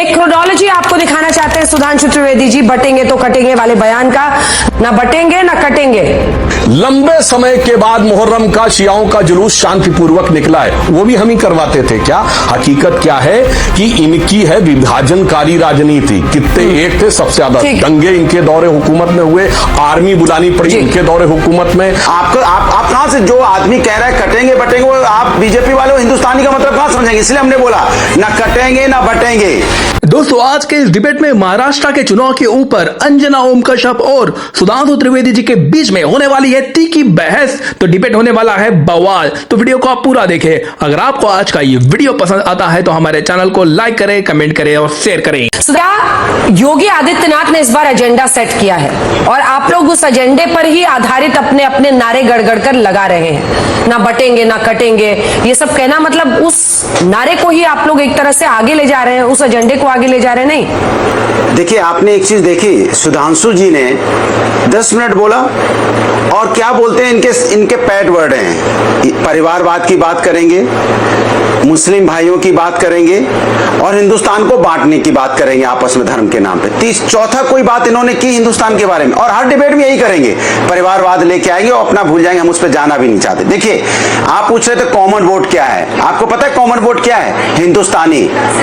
एक क्रोनोलॉजी आपको दिखाना चाहते हैं सुधांशु त्रिवेदी जी, बटेंगे तो कटेंगे वाले बयान का। ना बटेंगे ना कटेंगे। लंबे समय के बाद मुहर्रम का शियाओं का जुलूस शांतिपूर्वक निकला है, वो भी हम ही करवाते थे क्या? हकीकत क्या है कि इनकी है विभाजनकारी राजनीति। कितने एक थे, सबसे ज्यादा दंगे इनके दौरे हुकूमत में हुए, आर्मी बुलानी पड़ी इनके दौरे हुकूमत में। आप कहां से जो आदमी कह रहा है कटेंगे बटेंगे, वो आप बीजेपी वाले हिंदुस्तानी का मतलब कहां समझेंगे? इसलिए हमने बोला ना कटेंगे ना बटेंगे। दोस्तों, आज के इस डिबेट में महाराष्ट्र के चुनाव के ऊपर अंजना ओम कश्यप और सुधांशु त्रिवेदी जी के बीच में होने वाली है तीखी बहस। तो डिबेट होने वाला है बवाल। तो वीडियो को आप पूरा देखें। अगर आपको आज का ये वीडियो पसंद आता है तो हमारे चैनल को लाइक करें, कमेंट करें और शेयर करें। योगी आदित्यनाथ ने इस बार एजेंडा सेट किया है और आप लोग उस एजेंडे पर ही आधारित अपने अपने नारे गड़गड़ कर लगा रहे हैं। ना बटेंगे ना कटेंगे, ये सब कहना मतलब उस नारे को ही आप लोग एक तरह से आगे ले जा रहे हैं, उस एजेंडे को आगे ले जा रहे हैं। नहीं, देखिए आपने एक चीज देखी, सुधांशु जी ने 10 मिनट बोला और क्या बोलते हैं, इनके पैट वर्ड हैं। परिवारवाद की बात करेंगे, मुस्लिम भाइयों की बात करेंगे और हिंदुस्तान को बांटने की बात करेंगे आपस में धर्म के नाम पे। चौथा कोई बात इन्होंने की हिंदुस्तान के बारे में, और हर डिबेट में यही करेंगे, परिवारवाद लेके आएंगे और अपना भूल जाएंगे, हम उस पर जाना भी नहीं चाहते। देखिए आप पूछ रहे थे कॉमन वोट क्या है, आपको पता है कॉमन वोट क्या है?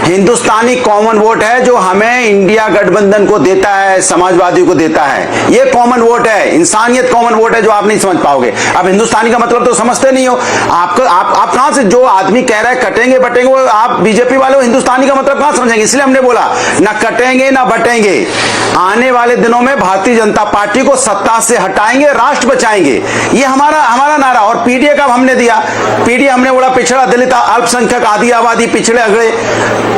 हिंदुस्तानी कॉमन वोट है जो हमें इंडिया गठबंधन को देता है, समाजवादी को देता है। ये कॉमन वोट है, इंसानियत कॉमन वोट है जो आप नहीं समझ पाओगे। अब हिंदुस्तानी का मतलब तो समझते नहीं हो। आप कहां से जो आदमी कह रहा है कटेंगे बटेंगे, वो आप बीजेपी वाले हिंदुस्तानी का मतलब कहां समझेंगे? इसलिए हमने बोला ना कटेंगे ना बटेंगे। आने वाले दिनों में भारतीय जनता पार्टी को सत्ता से हटाएंगे, राष्ट्र बचाएंगे, ये हमारा नारा। और पीडीए का हमने दिया, पीडीए हमने बोला पिछड़ा, दलित, अल्पसंख्यक, आदि आबादी, पिछड़े अगड़े।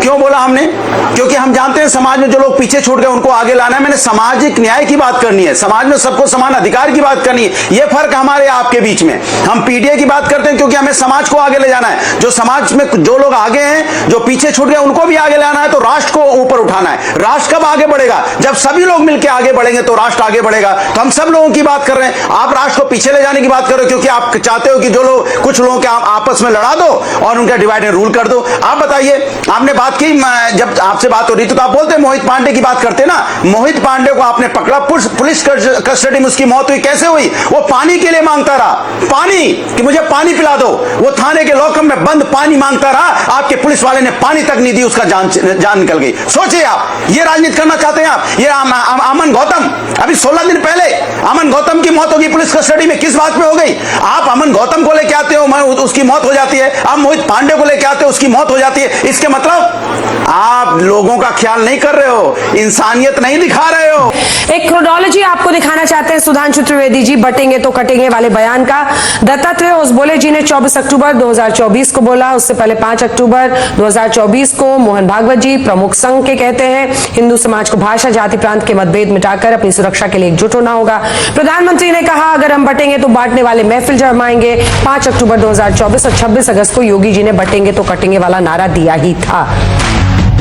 क्यों बोला हमने? क्योंकि हम जानते हैं समाज में जो लोग पीछे छूट गए उनको आगे लाना है। मैंने सामाजिक न्याय की बात करनी है, समाज में सबको समान अधिकार की बात करनी है। ये फर्क हमारे आपके बीच में। हम पीडीए की बात करते हैं क्योंकि हमें समाज को आगे ले जाना है। जो समाज में जो लोग आगे हैं, जो पीछे छूट गए, उनको भी आगे लाना है, तो राष्ट्र को ऊपर उठाना है। राष्ट्र कब आगे बढ़ेगा? जब सभी लोग मिलकर आगे बढ़ेंगे तो राष्ट्र आगे बढ़ेगा। तो हम सब लोगों की बात कर रहे हैं, आप राष्ट्र को पीछे ले जाने की बात कर रहे हो क्योंकि आप चाहते हो कि जो लोग, कुछ लोगों के आपस में लड़ा दो और उनका डिवाइड एंड रूल कर दो। आप बताइए, आपने बात की, जब आपसे बात हो रही तो आप बोलते मोहित पांडे की बात करते ना। मोहित पांडे को आपने पकड़ा, पुलिस कस्टडी में उसकी मौत हुई, कैसे हुई? वो पानी के लिए मांगता रहा, पानी, कि मुझे पानी पिला दो। वो थाने के लॉकअप में बंद पानी मांगता रहा, आपके पुलिस वाले ने पानी तक नहीं दी, उसका जान निकल गई। सोचिए आप, ये राजनीति करना चाहते हैं आप? ये अमन गौतम, अभी 16 दिन पहले अमन गौतम की मौत होगी पुलिस कस्टडी में, किस बात पे हो गई? आप अमन गौतम को लेके आते हो, उसकी मौत हो जाती है। आप मोहित पांडे को लेके आते हो, उसकी मौत हो जाती है। इसके मतलब आप लोगों का ख्याल नहीं कर रहे हो, इंसानियत नहीं दिखा रहे हो। एक क्रोनोलॉजी आपको दिखाना चाहते हैं सुधांशु त्रिवेदी जी, बटेंगे तो कटेंगे वाले बयान का। दत्तात्रेय होसबोले जी ने 24 अक्टूबर 2024 को बोला, उससे पहले 5 अक्टूबर 2024 को मोहन भागवत जी, प्रमुख संघ के, कहते हैं हिंदू समाज को भाषा, जाति, प्रांत के मतभेद मिटाकर अपनी सुरक्षा के लिए एकजुट होना होगा। प्रधानमंत्री ने कहा अगर हम बटेंगे तो बांटने वाले महफिल जमाएंगे। 5 अक्टूबर 2024 और 26 अगस्त को योगी जी ने बटेंगे तो कटेंगे वाला नारा दिया ही था।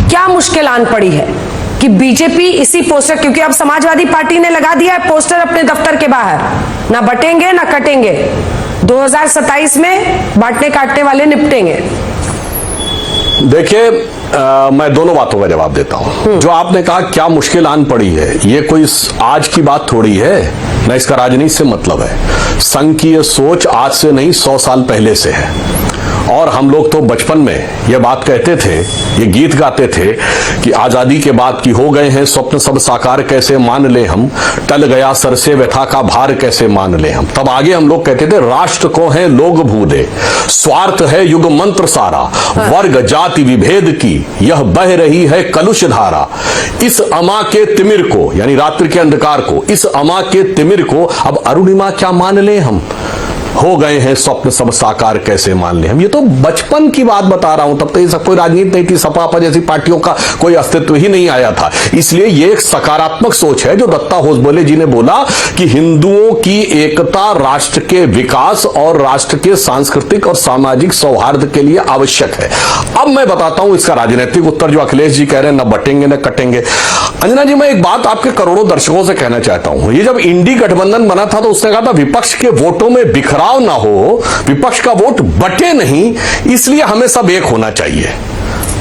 क्या मुश्किल आन पड़ी है कि बीजेपी इसी पोस्टर, क्योंकि अब समाजवादी पार्टी ने लगा दिया है पोस्टर अपने दफ्तर के बाहर, ना बटेंगे ना कटेंगे, 2027 में बांटने काटने वाले निपटेंगे। देखिए, मैं दोनों बातों का जवाब देता हूं। जो आपने कहा क्या मुश्किल आन पड़ी है, ये कोई आज की बात थोड़ी है, ना इसका राजनीति से मतलब है। संघ की ये सोच आज से नहीं 100 साल पहले से है। और हम लोग तो बचपन में ये बात कहते थे, ये गीत गाते थे कि आजादी के बाद की हो गए हैं स्वप्न सब साकार, कैसे मान ले हम, टल गया सर से व्यथा का भार, कैसे मान ले हम। तब आगे हम लोग कहते थे राष्ट्र को है लोग भूले, स्वार्थ है युग मंत्र सारा, वर्ग जाति विभेद की यह बह रही है कलुष धारा। इस अमा के तिमिर को, यानी रात्रि के अंधकार को, इस अमा के तिमिर को अब अरुणिमा क्या मान ले हम, हो गए हैं स्वप्न सब साकार, कैसे मान ले हम। ये तो बचपन की बात बता रहा हूं, तब तो ये सब कोई राजनीति नहीं थी, सपा जैसी पार्टियों का कोई अस्तित्व ही नहीं आया था। इसलिए ये एक सकारात्मक सोच है जो दत्ता होसबोले जी ने बोला कि हिंदुओं की एकता राष्ट्र के विकास और राष्ट्र के सांस्कृतिक और सामाजिक सौहार्द के लिए आवश्यक है। अब मैं बताता हूं इसका राजनीतिक उत्तर, जो अखिलेश जी कह रहे हैं न बटेंगे न कटेंगे। अंजना जी, मैं एक बात आपके करोड़ों दर्शकों से कहना चाहता हूं। ये जब इंडी गठबंधन बना था तो उसने कहा था विपक्ष के वोटों में बिखराव ना हो, विपक्ष का वोट बटे नहीं, इसलिए हमें सब एक होना चाहिए।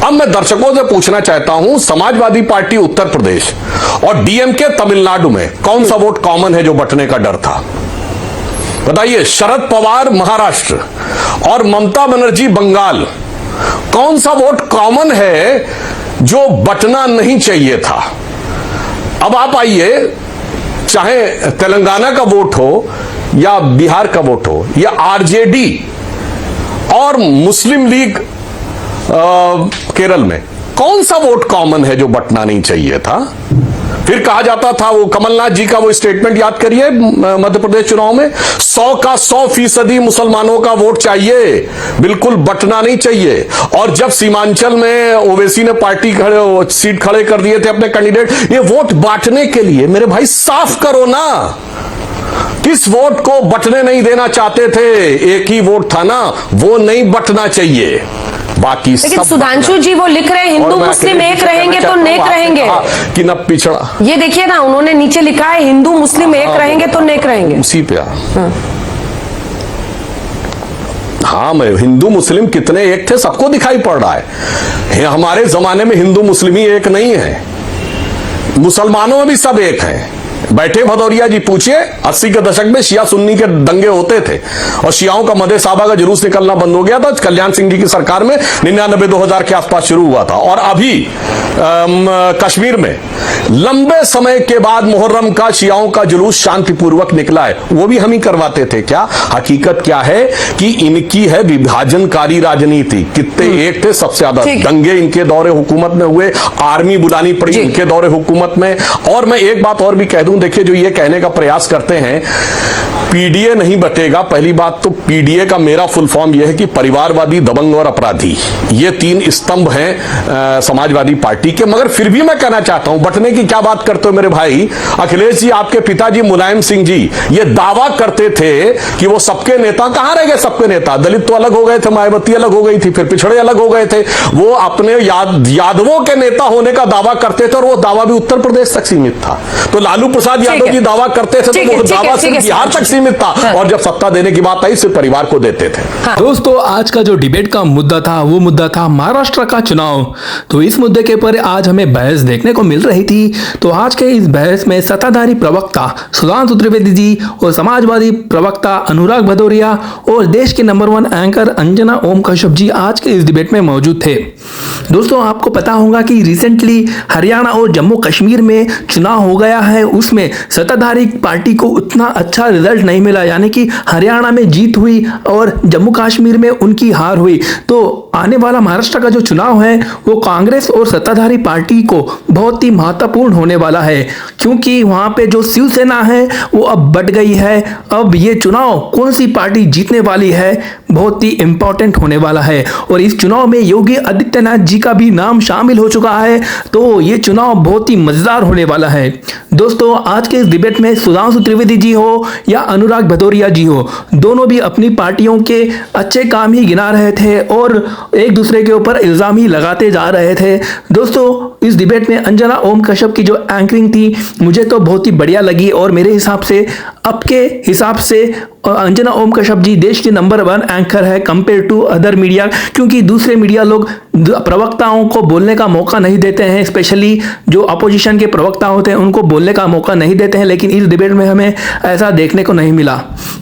अब मैं दर्शकों से पूछना चाहता हूं, समाजवादी पार्टी उत्तर प्रदेश और डीएमके तमिलनाडु में कौन सा वोट कॉमन है जो बंटने का डर था? बताइए। शरद पवार महाराष्ट्र और ममता बनर्जी बंगाल, कौन सा वोट कॉमन है जो बंटना नहीं चाहिए था? अब आप आइए, चाहे तेलंगाना का वोट हो या बिहार का वोट हो या आरजेडी और मुस्लिम लीग केरल में, कौन सा वोट कॉमन है जो बंटना नहीं चाहिए था? फिर कहा जाता था, वो कमलनाथ जी का वो स्टेटमेंट याद करिए मध्य प्रदेश चुनाव में, 100 का 100% मुसलमानों का वोट चाहिए, बिल्कुल बंटना नहीं चाहिए। और जब सीमांचल में ओवैसी ने पार्टी सीट खड़े कर दिए थे अपने कैंडिडेट, ये वोट बांटने के लिए, मेरे भाई साफ करो ना, किस वोट को बंटने नहीं देना चाहते थे? एक ही वोट था ना, वो नहीं बंटना चाहिए, बाकी लेकिन सुधांशु जी वो लिख रहे हैं हिंदू मुस्लिम एक रहेंगे तो नेक रहेंगे कि न पिछड़ा। ये देखिए ना, उन्होंने नीचे लिखा है हिंदू मुस्लिम एक रहेंगे तो नेक रहेंगे। उसी पे हाँ, मैं हिंदू मुस्लिम कितने एक थे सबको दिखाई पड़ रहा है। हमारे जमाने में हिंदू मुस्लिम ही एक नहीं है, मुसलमानों में भी सब एक हैं। बैठे भदौरिया जी, पूछिए 80 के दशक में शिया सुन्नी के दंगे होते थे और शियाओं का मदे साहबा का जुलूस निकलना बंद हो गया था। कल्याण सिंह जी की सरकार में 99-2000 के आसपास शुरू हुआ था। और अभी कश्मीर में लंबे समय के बाद मुहर्रम का शियाओं का जुलूस शांतिपूर्वक निकला है, वो भी हम ही करवाते थे क्या? हकीकत क्या है कि इनकी है विभाजनकारी राजनीति। कितने एक थे, सबसे ज्यादा दंगे इनके दौरे हुकूमत में हुए, आर्मी बुलानी पड़ी इनके दौरे हुकूमत में। और मैं एक बात और भी कह दूं, देखिए जो ये कहने का प्रयास करते हैं पीडीए नहीं बटेगा, पहली बात तो पीडीए का मेरा फुल फॉर्म यह है कि परिवारवादी, दबंग और अपराधी, ये 3 स्तंभ हैं समाजवादी पार्टी के। मगर फिर भी मैं कहना चाहता हूं, बंटने की क्या बात करते हो मेरे भाई? अखिलेश जी, आपके पिताजी मुलायम सिंह जी ये दावा करते थे कि वो सबके नेता, कहां रह गए सबके नेता? दलित तो अलग हो गए थे, मायावती अलग हो गई थी, फिर पिछड़े अलग हो गए थे। वो अपने यादवों के नेता होने का दावा करते थे और वो दावा भी उत्तर प्रदेश तक सीमित था। तो लालू प्रसाद यादव जी दावा करते थे तो वो दावा सिर्फ बिहार तक सीमित था, और जब सत्ता देने की बात आई सिर्फ परिवार को देते थे। दोस्तों, आज का जो डिबेट का मुद्दा था वो मुद्दा था महाराष्ट्र का चुनाव। तो इस मुद्दे के ऊपर आज हमें बहस देखने को मिल रही थी। तो आज के इस बहस में सत्ताधारी प्रवक्ता सुधांशु त्रिवेदी जी और समाजवादी प्रवक्ता अनुराग भदौरिया और देश के नंबर 1 एंकर अंजना ओम कश्यप जी आज के इस डिबेट में मौजूद थे। दोस्तों, आपको पता होगा कि रिसेंटली हरियाणा और जम्मू कश्मीर में चुनाव हो गया है, उसमें सत्ताधारी पार्टी को उतना अच्छा रिजल्ट नहीं मिला, यानी कि हरियाणा में जीत हुई और जम्मू कश्मीर में उनकी हार हुई। तो आने वाला महाराष्ट्र का जो चुनाव है वो कांग्रेस और सत्ताधारी पार्टी को बहुत ही महत्वपूर्ण होने वाला है, क्योंकि वहां पे जो शिवसेना है वो अब बढ़ गई है। अब ये चुनाव कौन सी पार्टी जीतने वाली है बहुत ही इंपॉर्टेंट होने वाला है। और इस चुनाव में योगी आदित्यनाथ जी का भी नाम शामिल हो चुका है, तो ये चुनाव बहुत ही मजेदार होने वाला है। दोस्तों, आज के इस डिबेट में सुधांशु त्रिवेदी जी हो या अनुराग भदौरिया जी हो, दोनों भी अपनी पार्टियों के अच्छे काम ही गिना रहे थे और एक दूसरे के ऊपर इल्जाम ही लगाते जा रहे थे। दोस्तों, इस डिबेट में अंजना ओम कश्यप की जो एंकरिंग थी मुझे तो बहुत ही बढ़िया लगी, और मेरे हिसाब से आपके हिसाब से अंजना ओम कश्यप जी देश के नंबर 1 एंकर है कंपेयर टू अदर मीडिया, क्योंकि दूसरे मीडिया लोग प्रवक्ताओं को बोलने का मौका नहीं देते हैं, स्पेशली जो अपोजिशन के प्रवक्ता होते हैं उनको बोलने का मौका नहीं देते हैं। लेकिन इस डिबेट में हमें ऐसा देखने को नहीं मिला।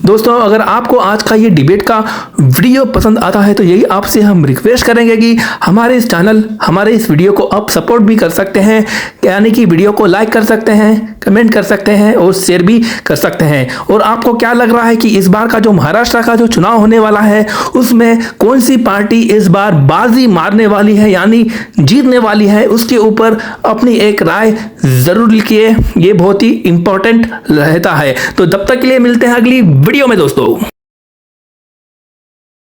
दोस्तों, अगर आपको आज का ये डिबेट का वीडियो पसंद आता है तो यही आपसे हम रिक्वेस्ट करेंगे कि हमारे इस चैनल, हमारे इस वीडियो को आप सपोर्ट भी कर सकते हैं, यानी कि वीडियो को लाइक कर सकते हैं, कमेंट कर सकते हैं और शेयर भी कर सकते हैं। और आपको क्या लग रहा है कि इस बार का जो महाराष्ट्र का जो चुनाव होने वाला है उसमें कौन सी पार्टी इस बार बाजी मारने वाली है, यानी जीतने वाली है, उसके ऊपर अपनी एक राय जरूर लिखिए। ये बहुत ही इंपॉर्टेंट रहता है। तो तब तक के लिए मिलते हैं अगली वीडियो में दोस्तों।